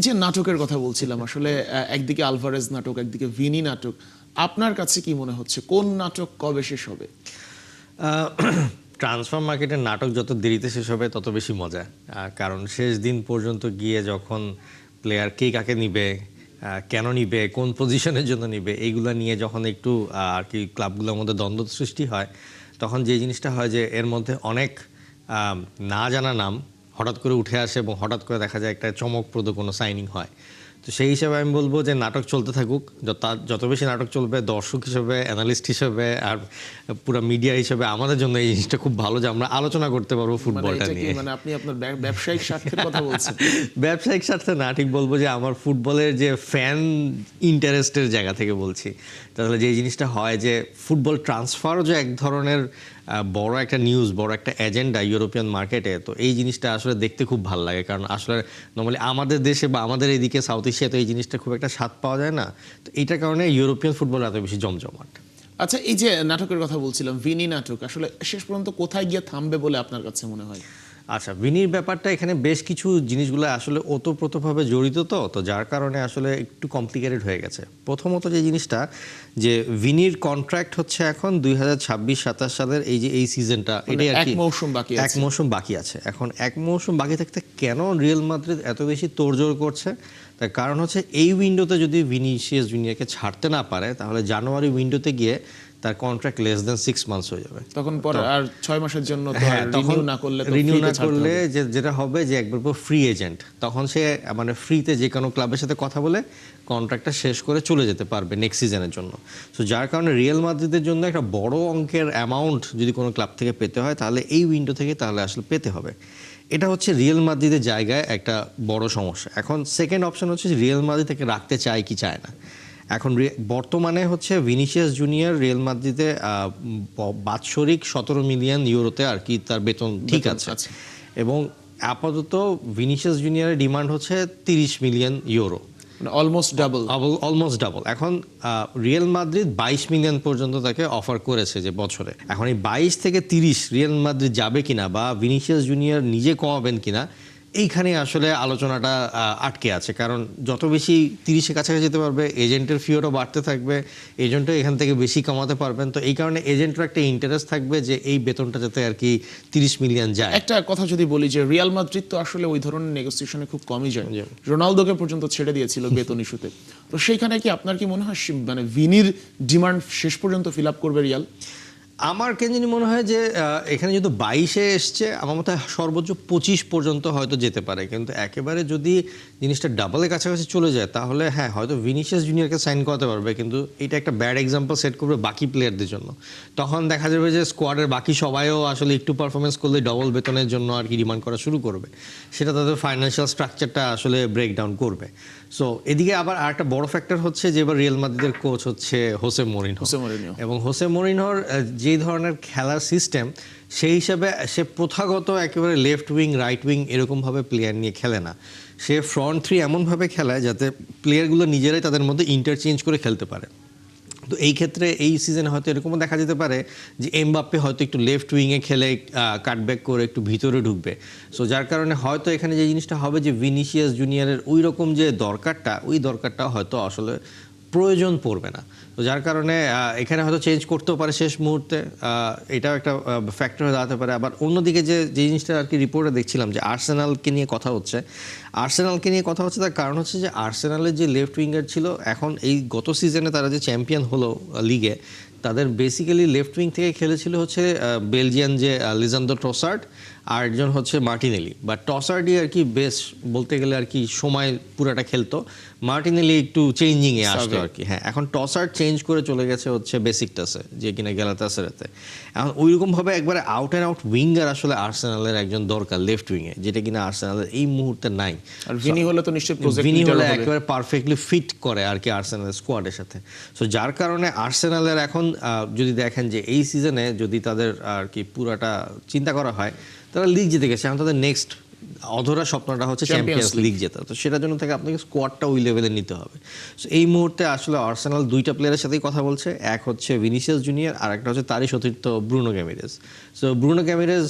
যে নাটকের কথা বলছিলাম আসলে একদিকে আলভারেজ নাটক, একদিকে ভিনি নাটক, আপনার কাছে কি মনে হচ্ছে কোন নাটক কবে শেষ হবে? ট্রান্সফার মার্কেটের নাটক যত দেরিতে শেষ হবে তত বেশি মজা। কারণ শেষ দিন পর্যন্ত গিয়ে যখন প্লেয়ার কে কাকে নিবে, কেন নিবে, কোন পজিশনের জন্য নিবে, এইগুলো নিয়ে যখন একটু আর কি ক্লাবগুলোর মধ্যে দ্বন্দ্ব সৃষ্টি হয়, তখন যে জিনিসটা হয় যে এর মধ্যে অনেক না জানা নাম হঠাৎ করে উঠে আসে এবং হঠাৎ করে দেখা যায় একটা চমকপ্রদ কোনো সাইনিং হয়। তো সেই হিসাবে আমি বলবো যে নাটক চলতে থাকুক, যত বেশি নাটক চলবে দর্শক হিসেবে, অ্যানালিস্ট হিসেবে আর পুরো মিডিয়া হিসেবে আমাদের জন্য এই জিনিসটা খুব ভালো যে আমরা আলোচনা করতে পারবো ফুটবলটা নিয়ে। মানে আপনি আপনার ব্যবসায়িক স্বার্থের কথা বলছেন? ব্যবসায়িক স্বার্থে না, ঠিক বলবো যে আমার ফুটবলের যে ফ্যান ইন্টারেস্টের জায়গা থেকে বলছি। তাহলে যে জিনিসটা হয় যে ফুটবল ট্রান্সফারও যে এক ধরনের বড় একটা নিউজ, বড় একটা এজেন্ডা ইউরোপিয়ান মার্কেটে, তো এই জিনিসটা আসলে দেখতে খুব ভালো লাগে। কারণ আসলে নর্মালি আমাদের দেশে বা আমাদের এইদিকে সাউথ এশিয়া তো এই জিনিসটা খুব একটা স্বাদ পাওয়া যায় না। তো এইটার কারণে ইউরোপিয়ান ফুটবল এত বেশি জমজমাট। আচ্ছা, এই যে নাটকের কথা বলছিলাম, ভিনি নাটক আসলে শেষ পর্যন্ত কোথায় গিয়ে থামবে বলে আপনার কাছে মনে হয়? আচ্ছা, ভিনির ব্যাপারটা এখানে বেশ কিছু জিনিসগুলো আসলে ওতপ্রোতভাবে জড়িত, তো যার কারণে আসলে একটু কমপ্লিকেটেড হয়ে গেছে। প্রথমত যে জিনিসটা, যে ভিনির কন্ট্রাক্ট হচ্ছে এখন 2026-27 সালের এই সিজনটা, এটাই আর কি এক মৌসুম বাকি আছে। এখন এক মৌসুম বাকি থাকতে কেন রিয়াল মাদ্রিদ এত বেশি তোড়জোড় করছে? তার কারণ হচ্ছে এই উইন্ডোতে যদি ভিনিসিয়াস জুনিয়রকে ছাড়তে না পারে, তাহলে জানুয়ারি উইন্ডোতে গিয়ে তার কন্ট্রাক্ট লেস দেন 6 মান্থস হয়ে যাবে। তখন পর আর 6 মাসের জন্য রিনিউ না করলে যেটা হবে যে একবার পর ফ্রি এজেন্ট, তখন সে মানে ফ্রিতে যে কোনো ক্লাবের সাথে কথা বলে কন্ট্রাক্টটা শেষ করে চলে যেতে পারবে নেক্সট সিজনের জন্য। সো যার কারণে রিয়াল মাদ্রিদের জন্য একটা বড় অঙ্কের অ্যামাউন্ট যদি কোনো ক্লাব থেকে পেতে হয়, তাহলে এই উইন্ডো থেকে তাহলে আসলে পেতে হবে। এটা হচ্ছে রিয়াল মাদ্রিদের জায়গায় একটা বড় সমস্যা। এখন সেকেন্ড অপশন হচ্ছে রিয়াল মাদ্রিদ থেকে রাখতে চায় কি চায় না। এখন বর্তমানে হচ্ছে ভিনিসিয়াস জুনিয়র রিয়াল মাদ্রিদে বাৎসরিক 17 মিলিয়ন ইউরোতে আর কি তার বেতন ঠিক আছে, এবং আপাতত ভিনিসিয়াস জুনিয়রের ডিমান্ড হচ্ছে 30 মিলিয়ন ইউরো, অলমোস্ট ডাবল। এখন রিয়াল মাদ্রিদ 22 মিলিয়ন পর্যন্ত তাকে অফার করেছে যে বছরে। এখন এই 22 থেকে 30 রিয়াল মাদ্রিদ যাবে কিনা বা ভিনিসিয়াস জুনিয়র নিজে কমাবেন কিনা, এইখানে আসলে আলোচনাটা আটকে আছে। কারণ যত বেশি 30-এর কাছাকাছি যেতে পারবে, এজেন্টের ফিওটা বাড়তে থাকবে, এজেন্টও এখান থেকে বেশি কমাতে পারবেন। তো এই কারণে এজেন্টের একটা ইন্টারেস্ট থাকবে যে এই বেতনটা যাতে আর কি 30 মিলিয়ন যায়। একটা কথা যদি বলি যে রিয়াল মাদ্রিদ তো আসলে ওই ধরনের নেগোসিয়েশনে খুব কমই যায়, রোনালদোকে পর্যন্ত ছেড়ে দিয়েছিল বেতন ইস্যুতে। তো সেইখানে কি আপনার কি মনে হয় মানে ভিনির ডিমান্ড শেষ পর্যন্ত ফিল আপ করবে রিয়াল? আমার কেন জানি মনে হয় যে এখানে যেহেতু 22-এ এসছে, আমার মতে সর্বোচ্চ 25 পর্যন্ত হয়তো যেতে পারে। কিন্তু একেবারে যদি জিনিসটা ডাবলের কাছাকাছি চলে যায়, তাহলে হ্যাঁ হয়তো ভিনিসিয়াস জুনিয়রকে সাইন করাতে পারবে, কিন্তু এটা একটা ব্যাড এক্সাম্পল সেট করবে বাকি প্লেয়ারদের জন্য। তখন দেখা যাবে যে স্কোয়াডের বাকি সবাইও আসলে একটু পারফরমেন্স করলে ডবল বেতনের জন্য আর কি ডিমান্ড করা শুরু করবে। সেটা তাদের ফাইন্যান্সিয়াল স্ট্রাকচারটা আসলে ব্রেকডাউন করবে। সো এদিকে আবার আরেকটা বড় ফ্যাক্টর হচ্ছে যে এবার রিয়াল মাদ্রিদের কোচ হচ্ছে হোসে মরিনহো, এবং হোসে মরিনহোর যে ধরনের খেলার সিস্টেম, সেই হিসাবে সে প্রথাগত একেবারে লেফট উইং রাইট উইং এরকমভাবে প্লেয়ার নিয়ে খেলে না। সে ফ্রন্ট থ্রি এমনভাবে খেলায় যাতে প্লেয়ারগুলো নিজেরাই তাদের মধ্যে ইন্টারচেঞ্জ করে খেলতে পারে। তো এই ক্ষেত্রে এই সিজনে হয়তো এরকমও দেখা যেতে পারে যে এমবাপ্পে হয়তো একটু লেফট উইংয়ে খেলে কাটব্যাক করে একটু ভিতরে ঢুকবে। সো যার কারণে হয়তো এখানে যে জিনিসটা হবে যে ভিনিসিয়াস জুনিয়রের ওই রকম যে দরকারটা হয়তো আসলে প্রয়োজন পড়বে না। তো যার কারণে এখানে হয়তো চেঞ্জ করতেও পারে শেষ মুহূর্তে, এটাও একটা ফ্যাক্টর হয়ে দাঁড়াতে পারে। আবার অন্যদিকে যে জিনিসটা আর কি রিপোর্টে দেখছিলাম যে আর্সেনালকে নিয়ে কথা হচ্ছে তার কারণ হচ্ছে যে আর্সেনালের যে লেফট উইঙ্গার ছিল, এখন এই গত সিজনে তারা যে চ্যাম্পিয়ন হলো লিগে, তাদের বেসিক্যালি লেফট উইং থেকে খেলেছিল হচ্ছে বেলজিয়ান যে লিজান্ডো ট্রসার্ড, আর একজন হচ্ছে মার্টিনেলি। বা ট্রসার্ডই আর কি বেশ বলতে গেলে আর কি সময় পুরাটা খেলতো, মার্টিনেলি একটু চেঞ্জিংয়ে আসতো আর কি। হ্যাঁ, এখন ট্রসার্ড চেঞ্জ করে চলে গেছে হচ্ছে বেসিকটাসে, যে কিনা গ্যালাতাসারাইতে। এখন ওইরকমভাবে একবারে আউট অ্যান্ড আউট উইঙ্গার আসলে আর্সেনালের একজন দরকার লেফট উইংয়ে, যেটা কিনা আর্সেনালের এই মুহূর্তে নাই। আর ভিনি হলে তো নিশ্চয়ই ভিনি হলে একেবারে পারফেক্টলি ফিট করে আর কি আর্সেনালের স্কোয়াডের সাথে। সো যার কারণে আর্সেনালের এখন যদি দেখেন যে এই সিজনে যদি তাদের আর কি পুরাটা চিন্তা করা হয়, তারা লিগ জিতে গেছে, এখন তাদের নেক্সট অধরা স্বপ্নটা হচ্ছে চ্যাম্পিয়ন্স চ্যাম্পিয়ন্স লিগ জেতা। তো সেটার জন্য থেকে আপনাকে স্কোয়াডটা ওই লেভেলে নিতে হবে। সো এই মুহূর্তে আসলে আর্সেনাল দুইটা প্লেয়ারের সাথেই কথা বলছে, এক হচ্ছে ভিনিসিয়াস জুনিয়র আর একটা হচ্ছে তারই সতীর্থ ব্রুনো গ্যামিরেজ। সো ব্রুনো গ্যামিরেজ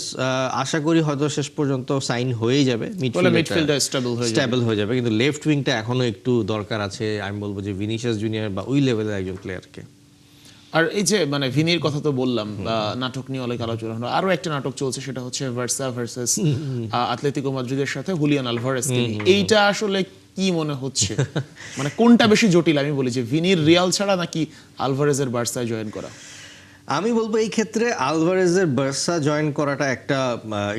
আশা করি হয়তো শেষ পর্যন্ত সাইন হয়েই যাবে, মিডফিল্ডটা স্টেবল হয়ে যাবে, কিন্তু লেফট উইংটা এখনো একটু দরকার আছে। আমি বলবো যে ভিনিসিয়াস জুনিয়র বা ওই লেভেলের একজন প্লেয়ারকে। আর এই যে মানে ভিনির কথা তো বললাম, নাটক নিয়ে অনেক আলোচনা হলো, আরো একটা নাটক চলছে, সেটা হচ্ছে বার্সা ভার্সেস আতলেতিকো মাদ্রিদের সাথে হুলিয়ান আলভারেজকে নিয়ে। এইটা আসলে কি মনে হচ্ছে, মানে কোনটা বেশি জটিল? আমি বলি যে ভিনির রিয়াল ছাড়া নাকি আলভারেজের বার্সায় জয়েন করা? আমি বলবো এই ক্ষেত্রে আলভারেজের বার্সা জয়েন করাটা একটা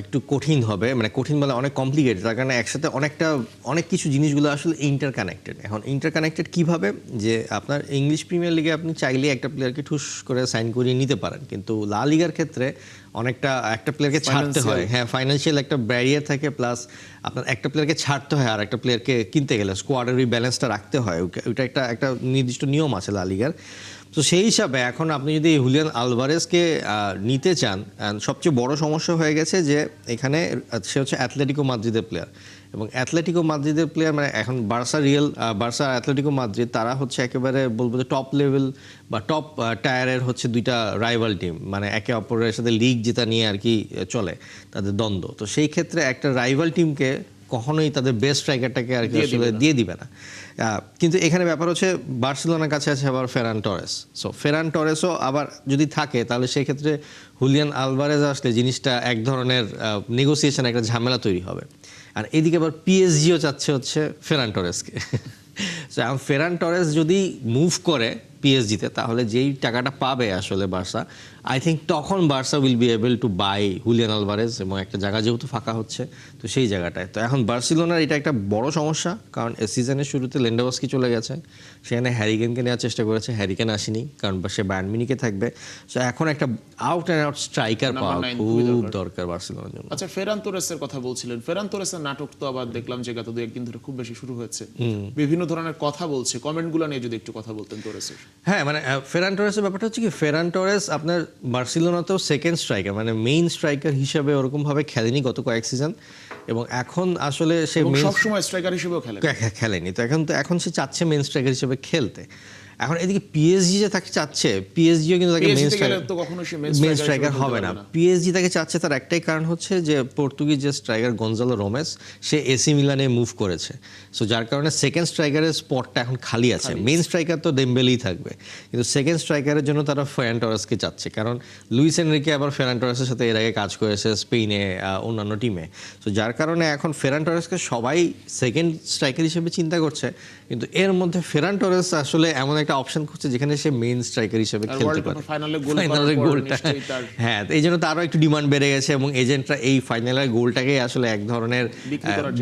একটু কঠিন হবে, মানে কঠিন বলে অনেক কমপ্লিকেটেড, তার কারণে একসাথে অনেক কিছু জিনিসগুলো আসলে ইন্টারকানেক্টেড। এখন ইন্টারকানেক্টেড কিভাবে, যে আপনার ইংলিশ প্রিমিয়ার লিগে আপনি চাইলে একটা প্লেয়ারকে ঠুস করে সাইন করিয়ে নিতে পারেন, কিন্তু লা লিগার ক্ষেত্রে অনেকটা একটা প্লেয়ারকে ছাড়তে হয়, হ্যাঁ ফাইন্যান্সিয়াল একটা ব্যারিয়ার থাকে, প্লাস আপনার একটা প্লেয়ারকে ছাড়তে হয় আর একটা প্লেয়ারকে কিনতে গেলে স্কোয়াডের ওই ব্যালেন্সটা রাখতে হয়, ওইটা একটা নির্দিষ্ট নিয়ম আছে লা লিগার। তো সেই হিসাবে এখন আপনি যদি হুলিয়ান আলভারেজকে নিতে চান, সবচেয়ে বড় সমস্যা হয়ে গেছে যে এখানে সে হচ্ছে অ্যাথলেটিকো মাদ্রিদের প্লেয়ার, এবং অ্যাথলেটিকো মাদ্রিদের প্লেয়ার মানে এখন বার্সা অ্যাথলেটিকো মাদ্রিদ তারা হচ্ছে একেবারে বলবো যে টপ লেভেল বা টপ টায়ারের হচ্ছে দুইটা রাইভাল টিম, মানে একে অপরের সাথে লিগ জেতা নিয়ে আর কি চলে তাদের দ্বন্দ্ব। তো সেই ক্ষেত্রে একটা রাইভাল টিমকে কখনোই তাদের বেস্ট স্ট্রাইকারটাকে আর কি আসলে দিয়ে দিবে না। কিন্তু এখানে ব্যাপার হচ্ছে বার্সেলোনার কাছে আছে আবার ফেরান টরেস। সো ফেরান টরেসও আবার যদি থাকে তাহলে সেই ক্ষেত্রে হুলিয়ান আলভারেজ আসলে জিনিসটা এক ধরনের নেগোসিয়েশন, একটা ঝামেলা তৈরি হবে। আর এদিকে আবার পিএসজিও চাচ্ছে হচ্ছে ফেরান টরেসকে। সো এখন ফেরান টরেস যদি মুভ করে পিএসজিতে, তাহলে যেই টাকাটা পাবে আসলে বার্সা, আই থিঙ্ক তখন Barca will be able to buy Julian Alvarez, এবং একটা জায়গা যেহেতু ফাঁকা হচ্ছে তো সেই জায়গাটায়। তো এখন বার্সেলোনার এটা একটা বড় সমস্যা, কারণ সিজনের শুরুতে লেন্ডাওস্কি চলে গেছে, সেখানে হ্যারিকেনকে নেওয়ার চেষ্টা করেছে, হ্যারিকেন আসেনি কারণ সে বায়ার্ন মিউনিখে থাকবে। সো এখন একটা আউট অ্যান্ড আউট স্ট্রাইকার পাওয়া খুব দরকার বার্সেলোনার জন্য। আচ্ছা, ফেরান তোরেসের কথা বলছিলেন, ফেরান তোরেসের নাটক তো আবার দেখলাম যে গত 2-1 দিন ধরে খুব বেশি শুরু হয়েছে, বিভিন্ন ধরনের কথা বলছে, কমেন্টগুলো নিয়ে যদি একটু কথা বলতেন তোরেসের। হ্যাঁ, মানে ফেরান টরেসের ব্যাপারটা হচ্ছে কি, ফেরান টরেস আপনার বার্সেলোনাতেও সেকেন্ড স্ট্রাইকার, মানে মেইন স্ট্রাইকার হিসেবে ওরকম ভাবে খেলেনি গত কয়েক সিজন, এবং এখন আসলে সে সব সময় স্ট্রাইকার হিসেবেও খেলেনি। তো এখন সে চাচ্ছে মেইন স্ট্রাইকার হিসেবে খেলতে। এখন এদিকে পিএসজি যে তাকে চাচ্ছে, পিএসজিও কিন্তু তাকে মেইন স্ট্রাইকার হবে না। পিএসজি তাকে চাচ্ছে, তার একটাই কারণ হচ্ছে যে পর্তুগিজ যে স্ট্রাইকার গনজালো রোমেস সে এসি মিলানে মুভ করেছে। সো যার কারণে সেকেন্ড স্ট্রাইকারের স্পটটা এখন খালি আছে। মেইন স্ট্রাইকার তো ডেম্বেলেই থাকবে, কিন্তু সেকেন্ড স্ট্রাইকারের জন্য তারা ফেরান টরেসকে চাচ্ছে, কারণ লুইস এনরিকে আবার ফেরান টরেসের সাথে এর আগে কাজ করেছে স্পেনে অন্যান্য টিমে। সো যার কারণে এখন ফেরান টরেসকে সবাই সেকেন্ড স্ট্রাইকার হিসেবে চিন্তা করছে, কিন্তু এর মধ্যে ফেরান টরেস আসলে এমন একটা অপশন খুঁজছে যেখানে সে মেইন স্ট্রাইকার হিসেবে খেলতে পারে। ফাইনালের গোলটা, হ্যাঁ, এই জন্য তারও একটু ডিমান্ড বেড়ে গেছে, এবং এজেন্টরা এই ফাইনালের গোলটাকে আসলে এক ধরনের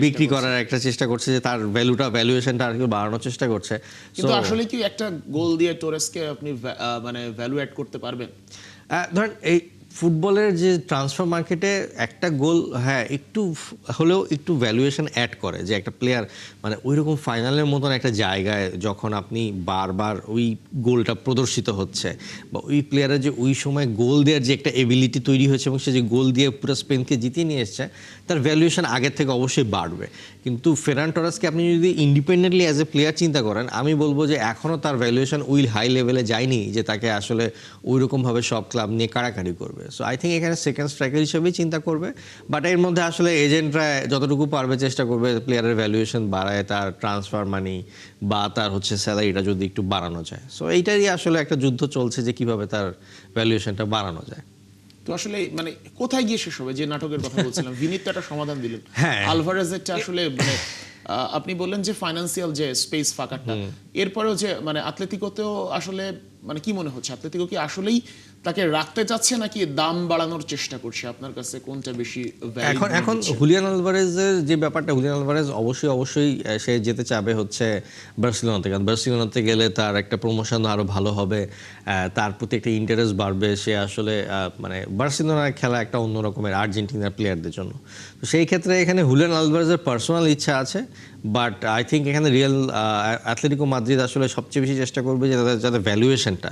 বিক্রি করার একটা চেষ্টা করছে, যে তার ভ্যালুয়েশনটা আর কি বাড়ানোর চেষ্টা করছে। কিন্তু আসলে কি একটা গোল দিয়ে টোরেসকে আপনি মানে ভ্যালু অ্যাড করতে পারবেন? ধরেন এই ফুটবলের যে ট্রান্সফার মার্কেটে একটা গোল, হ্যাঁ, একটু হলেও একটু ভ্যালুয়েশন অ্যাড করে, যে একটা প্লেয়ার মানে ওই রকম ফাইনালের মতন একটা জায়গায় যখন আপনি বারবার ওই গোলটা প্রদর্শিত হচ্ছে, বা ওই প্লেয়ারের যে ওই সময় গোল দেওয়ার যে একটা এবিলিটি তৈরি হয়েছে, এবং সে যে গোল দিয়ে পুরো স্পেনকে জিতিয়ে নিয়ে এসছে, তার ভ্যালুয়েশন আগের থেকে অবশ্যই বাড়বে। কিন্তু ফেরান টরেসকে আপনি যদি ইন্ডিপেন্ডেন্টলি অ্যাজ এ প্লেয়ার চিন্তা করেন, আমি বলবো যে এখনও তার ভ্যালুয়েশন ওই হাই লেভেলে যায়নি যে তাকে আসলে ওই রকমভাবে সব ক্লাব নিয়ে কাড়াকাড়ি করবে। সো আই থিঙ্ক এখানে সেকেন্ড স্ট্রাইকার হিসেবেই চিন্তা করবে, বাট এর মধ্যে আসলে এজেন্টরা যতটুকু পারবে চেষ্টা করবে প্লেয়ারের ভ্যালুয়েশন বাড়ায়, তার ট্রান্সফার মানি বা তার হচ্ছে স্যালারিটা যদি একটু বাড়ানো যায়। সো এইটারই আসলে একটা যুদ্ধ চলছে যে কিভাবে তার ভ্যালুয়েশনটা বাড়ানো যায়। তো আসলে মানে কোথায় গিয়ে শেষ হবে? যে নাটকের কথা বলছিলাম, ভিনিত তো একটা সমাধান দিলেন, আলভারেজেরটা আসলে মানে আপনি বললেন যে ফাইন্যান্সিয়াল যে স্পেস ফাঁকাটা, এরপরেও যে মানে আতলেতিকোতেও আসলে মানে কি মনে হচ্ছে, আতলেতিকো কি আসলেই তাকে রাখতে চাচ্ছে নাকি দাম বাড়ানোর চেষ্টা করছে? আপনার কাছে কোনটা বেশি? এখন হুলিয়ান আলভারেজের যে ব্যাপারটা, হুলিয়ান আলভারেজ অবশ্যই সে যেতে চাবে হচ্ছে বার্সেলোনাতে, কারণ বার্সেলোনাতে গেলে তার একটা প্রমোশন আরো ভালো হবে, তার প্রতি একটা ইন্টারেস্ট বাড়বে। সে আসলে মানে বার্সেলোনার খেলা একটা অন্য রকমের আর্জেন্টিনার প্লেয়ারদের জন্য। তো সেই ক্ষেত্রে এখানে হুলিয়ান আলভারেজের পার্সোনাল ইচ্ছা আছে, বাট আই থিঙ্ক এখানে রিয়াল অ্যাথলেটিকো মাদ্রিদ আসলে সবচেয়ে বেশি চেষ্টা করবে যে যাতে ভ্যালুয়েশনটা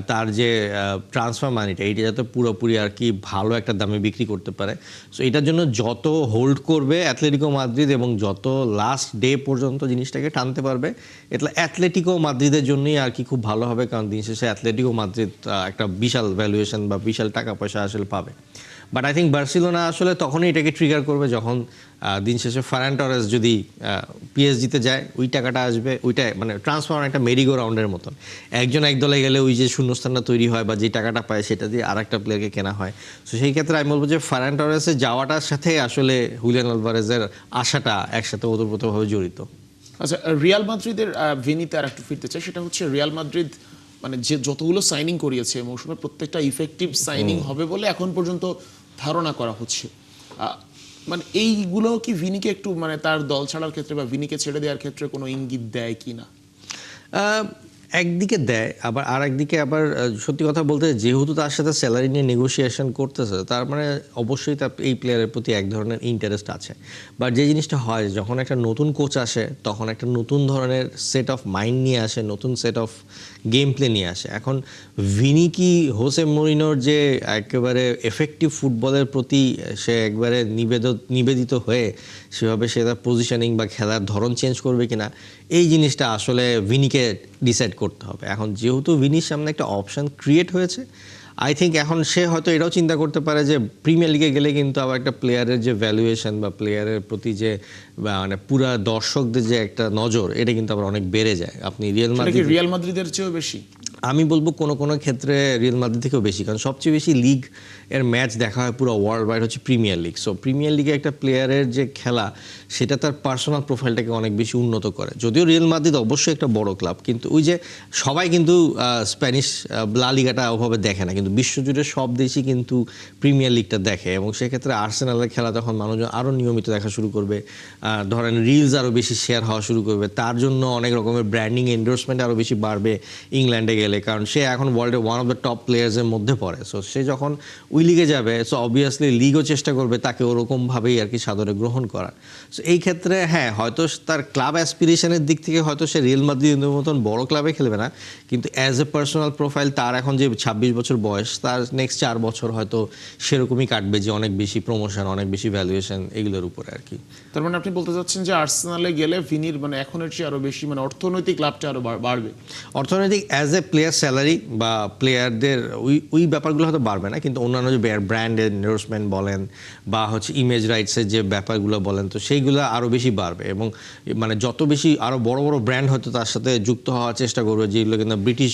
তার যে ট্রান্সফার মানিটা এইটা যাতে পুরোপুরি আর কি ভালো একটা দামে বিক্রি করতে পারে। সো এটার জন্য যত হোল্ড করবে অ্যাথলেটিকো মাদ্রিদ এবং যত লাস্ট ডে পর্যন্ত জিনিসটাকে টানতে পারবে, এটা অ্যাথলেটিকো মাদ্রিদের জন্যই আর কি খুব ভালো হবে, কারণ দিন শেষে অ্যাথলেটিকো মাদ্রিদ একটা বিশাল ভ্যালুয়েশন বা বিশাল টাকা পয়সা আসলে পাবে। বাট আই থিঙ্ক বার্সেলোনা আসলে তখনই এটাকে ট্রিগার করবে যখন দিন শেষে ফারান টরেস যদি পিএসজিতে যায়, ওই টাকাটা আসবে, ওইটা মানে ট্রান্সফার একটা মেরিগো রাউন্ডের মতন, একজন এক দলে গেলে ওই যে শূন্যস্থানটা তৈরি হয় বা যে টাকাটা পায় সেটা দিয়ে আর একটা প্লেয়ারকে কেনা হয়। সো সেই ক্ষেত্রে আমি বলবো যে ফারান টরেসের যাওয়াটার সাথে আসলে হুলিয়ান আলভারেজের আশাটা একসাথে ওতপ্রোতভাবে জড়িত। আচ্ছা, রিয়াল মাদ্রিদের ভিনিতে আর একটু ফিরতে চাই, সেটা হচ্ছে রিয়াল মাদ্রিদ মানে যে যতগুলো সাইনিং করিয়েছে মৌসুমে প্রত্যেকটা ইফেক্টিভ সাইনিং হবে বলে এখন পর্যন্ত ধারণা করা হচ্ছে। মানে এইগুলো কি ভিনিকে একটু মানে তার দল ছাড়ার ক্ষেত্রে বা ভিনিকে ছেড়ে দেওয়ার ক্ষেত্রে কোনো ইঙ্গিত দেয় কি না? একদিকে দেয়, আবার আর একদিকে আবার সত্যি কথা বলতে যেহেতু তার সাথে স্যালারি নিয়ে নেগোসিয়েশন করতেছে, তার মানে অবশ্যই তার এই প্লেয়ারের প্রতি এক ধরনের ইন্টারেস্ট আছে। বাট যে জিনিসটা হয় যখন একটা নতুন কোচ আসে তখন একটা নতুন ধরনের সেট অফ মাইন্ড নিয়ে আসে, নতুন সেট অফ গেম প্লে নিয়ে আসে। এখন ভিনি কি হোসে মরিনোর যে একেবারে এফেক্টিভ ফুটবলের প্রতি সে একবারে নিবেদিত হয়ে সেভাবে সে তার পজিশনিং বা খেলার ধরন চেঞ্জ করবে কিনা, এই জিনিসটা আসলে ভিনিকে ডিসাইড করতে হবে। এখন যেহেতু ভিনির সামনে একটা অপশন ক্রিয়েট হয়েছে, আই থিঙ্ক এখন সে হয়তো এটাও চিন্তা করতে পারে যে প্রিমিয়ার লিগে গেলে কিন্তু আবার একটা প্লেয়ারের যে ভ্যালুয়েশন বা প্লেয়ারের প্রতি যে মানে পুরা দর্শকদের যে একটা নজর, এটা কিন্তু আবার অনেক বেড়ে যায়। আপনি রিয়াল মাদ্রিদের চেয়েও বেশি আমি বলবো কোনো কোনো ক্ষেত্রে রিয়াল মাদ্রিদ থেকেও বেশি, কারণ সবচেয়ে বেশি লিগ এর ম্যাচ দেখা হয় পুরো ওয়ার্ল্ড ওয়াইড হচ্ছে প্রিমিয়ার লিগ। সো প্রিমিয়ার লিগে একটা প্লেয়ারের যে খেলা সেটা তার পার্সোনাল প্রোফাইলটাকে অনেক বেশি উন্নত করে। যদিও রিয়াল মাদ্রিদ অবশ্যই একটা বড় ক্লাব, কিন্তু ওই যে সবাই কিন্তু স্প্যানিশ লা লিগাটা ওভাবে দেখে না, কিন্তু বিশ্বজুড়ে সব দেশই কিন্তু প্রিমিয়ার লিগটা দেখে, এবং সেক্ষেত্রে আর্সেনালের খেলা তখন মানুষজন আরও নিয়মিত দেখা শুরু করবে, ধরেন রিলস আরও বেশি শেয়ার হওয়া শুরু করবে, তার জন্য অনেক রকমের ব্র্যান্ডিং এন্ডোর্সমেন্ট আরও বেশি বাড়বে ইংল্যান্ডে গেলে, কারণ সে এখন ওয়ার্ল্ডের ওয়ান অফ দ্য টপ প্লেয়ার্সের মধ্যে পড়ে। সো সে যখন ওই লিগে যাবে, সো অবভিয়াসলি লিগও চেষ্টা করবে তাকে ওরকমভাবেই আর কি সাদরে গ্রহণ করার। সো এই ক্ষেত্রে হ্যাঁ, হয়তো তার ক্লাব অ্যাসপিরেশনের দিক থেকে হয়তো সে রিয়াল মাদ্রিদের মতন বড় ক্লাবে খেলবে না, কিন্তু অ্যাজ এ পার্সোনাল প্রোফাইল তার এখন যে 26 বছর বয়স, তার নেক্সট 4 বছর হয়তো সেরকমই কাটবে যে অনেক বেশি প্রমোশন, অনেক বেশি ভ্যালুয়েশন এগুলোর উপরে আর কি। তার মানে আপনি বলতে চাচ্ছেন যে আর্সেনালে গেলে ভিনির মানে এখনের চেয়ে আরো বেশি মানে অর্থনৈতিক লাভটা আরো বাড়বে? অর্থনৈতিক অ্যাজ এ প্লেয়ার স্যালারি বা প্লেয়ারদের ওই ব্যাপারগুলো হয়তো বাড়বে না, কিন্তু অন্যান্য যে ব্র্যান্ড এন্ডোর্সমেন্ট বলেন বা হচ্ছে ইমেজ রাইটসের যে ব্যাপারগুলো বলেন, তো সেইগুলো আরও বেশি বাড়বে, এবং মানে যত বেশি আরও বড় বড় ব্র্যান্ড হয়তো তার সাথে যুক্ত হওয়ার চেষ্টা করবে, যেগুলো কিন্তু ব্রিটিশ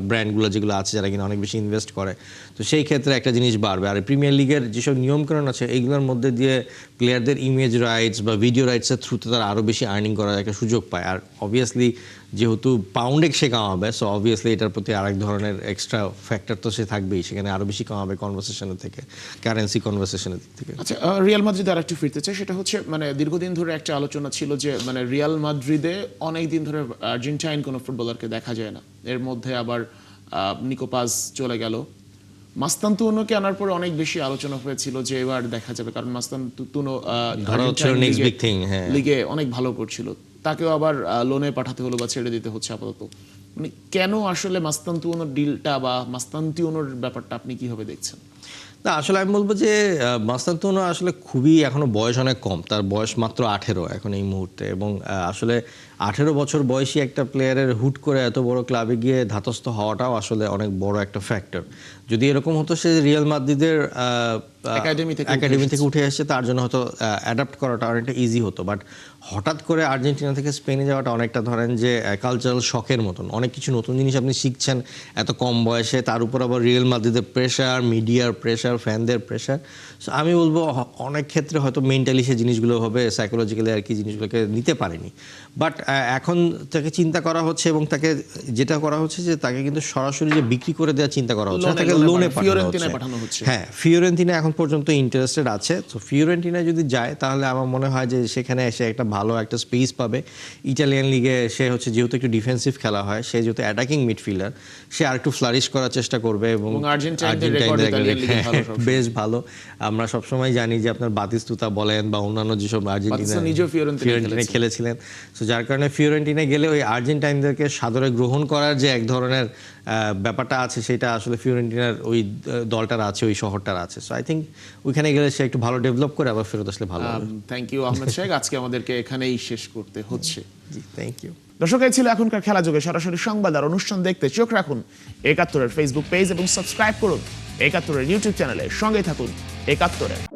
ব্র্যান্ডগুলো যেগুলো আছে যারা কিনা অনেক বেশি ইনভেস্ট করে, তো সেই ক্ষেত্রে একটা জিনিস বাড়বে। আর প্রিমিয়ার লিগের যেসব নিয়মকানুন আছে এইগুলোর মধ্যে দিয়ে প্লেয়ারদের ইমেজ রাইটস বা ভিডিও রাইটসের থ্রুতে তারা আরও বেশি আর্নিং করার একটা সুযোগ পায়। আর অবভিয়াসলি যেহেতু পাউন্ডে সে কামাবে, সো অবভিয়াসলি এটার প্রতি আরেক ধরনের এক্সট্রা ফ্যাক্টর তো সে থাকবেই, সেখানে আরও বেশি কামাবে কনভারসেশনের থেকে, কারেন্সি কনভারসেশনের দিক থেকে। আচ্ছা, রিয়াল মাদ্রিদ আর একটু ফিরতে চাই, সেটা হচ্ছে মানে দীর্ঘদিন ধরে একটা আলোচনা ছিল যে মানে রিয়াল মাদ্রিদে অনেক দিন ধরে আর্জেন্টাইন কোনো ফুটবলারকে দেখা যায় না। এর মধ্যে আবার নিকো পাজ চলে গেল, মাস্তান্তুনোকে আনার পরে অনেক বেশি আলোচনা হয়েছিল যে এবার দেখা যাবে, কারণ মাস্তান্তুনো লিগে অনেক ভালো করছিল, তাকেও আবার লোনে পাঠাতে হলো বা ছেড়ে দিতে হচ্ছে আপাতত। মানে কেন আসলে মাস্তান্তুনোর ডিলটা বা মাস্তান্তুনোর ব্যাপারটা আপনি কিভাবে দেখছেন? না, আসলে আমি বলবো যে মাস্তান্তুনো আসলে খুবই এখনো বয়স অনেক কম, তার বয়স মাত্র 18 এখন এই মুহূর্তে, এবং আসলে 18 বছর বয়সী একটা প্লেয়ারের হুট করে এত বড় ক্লাবে গিয়ে ধাতস্থ হওয়াটাও আসলে অনেক বড় একটা ফ্যাক্টর। যদি এরকম হতো সে রিয়াল মাদ্রিদের একাডেমি থেকে উঠে এসেছে, তার জন্য হয়তো অ্যাডাপ্ট করাটা অনেকটা ইজি হতো, বাট হঠাৎ করে আর্জেন্টিনা থেকে স্পেনে যাওয়াটা অনেকটা ধরেন যে কালচারাল শকের মতন, অনেক কিছু নতুন জিনিস আপনি শিখছেন এত কম বয়সে, তার উপর আবার রিয়াল মাদ্রিদের প্রেশার, মিডিয়ার প্রেশার, ফ্যানদের প্রেশার। সো আমি বলবো অনেক ক্ষেত্রে হয়তো মেন্টালি সে জিনিসগুলো হবে সাইকোলজিক্যালি আর কি জিনিসগুলোকে নিতে পারেনি। বাট এখন তাকে চিন্তা করা হচ্ছে, এবং তাকে যেটা করা হচ্ছে যে তাকে কিন্তু সরাসরি যে বিক্রি করে দেওয়ার চিন্তা করা হচ্ছে, তাকে লোনে পাঠানো হচ্ছে। হ্যাঁ, ফিওরেন্তিনা এখন পর্যন্ত ইন্টারেস্টেড আছে। তো ফিওরেন্টিনা যদি যায় তাহলে আমার মনে হয় যে সেখানে এসে একটা ভালো একটা স্পেস পাবে। ইটালিয়ান লিগে সে হচ্ছে যেহেতু একটু ডিফেন্সিভ খেলা হয়, সে যেহেতু অ্যাটাকিং মিডফিল্ডার, সে আর একটু ফ্লারিশ করার চেষ্টা করবে এবং আর্জেন্টাইনদের রেকর্ড ইতালিয়ান লিগে ভালো সবসময়। বেশ ভালো। আমরা সবসময় জানি যে আপনার বাতিস্তুতা বলেন বা অন্যান্য যেসব আর্জেন্টিনা নিজেও ফিওরেন্টিনায় খেলেছিলেন, তো যার কারণে ফিওরেন্টিনা গেলে ওই আর্জেন্টাইনদেরকে সাদরে গ্রহণ করার যে এক ধরনের ব্যাপারটা আছে, সেটা আসলে ফিওরেন্টিনার ওই দলটার আছে, ওই শহরটার আছে। সো আই থিঙ্ক ওইখানে গেলে সে একটু ভালো ডেভেলপ করে আবার ফেরত আসলে ভালো হবে। থ্যাংক ইউ আহমেদ শেখ, আজকে আমাদেরকে এখানেই শেষ করতে হচ্ছে। জি, থ্যাংক ইউ। দর্শক, এই ছিল এখনকার খেলা যোগে সরাসরি সংবাদ আর অনুষ্ঠান দেখতে চোখ রাখুন ৭১-এর ফেসবুক পেজ এবং সাবস্ক্রাইব করুন ৭১-এর ইউটিউব চ্যানেলে। সঙ্গে থাকুন ৭১-এর।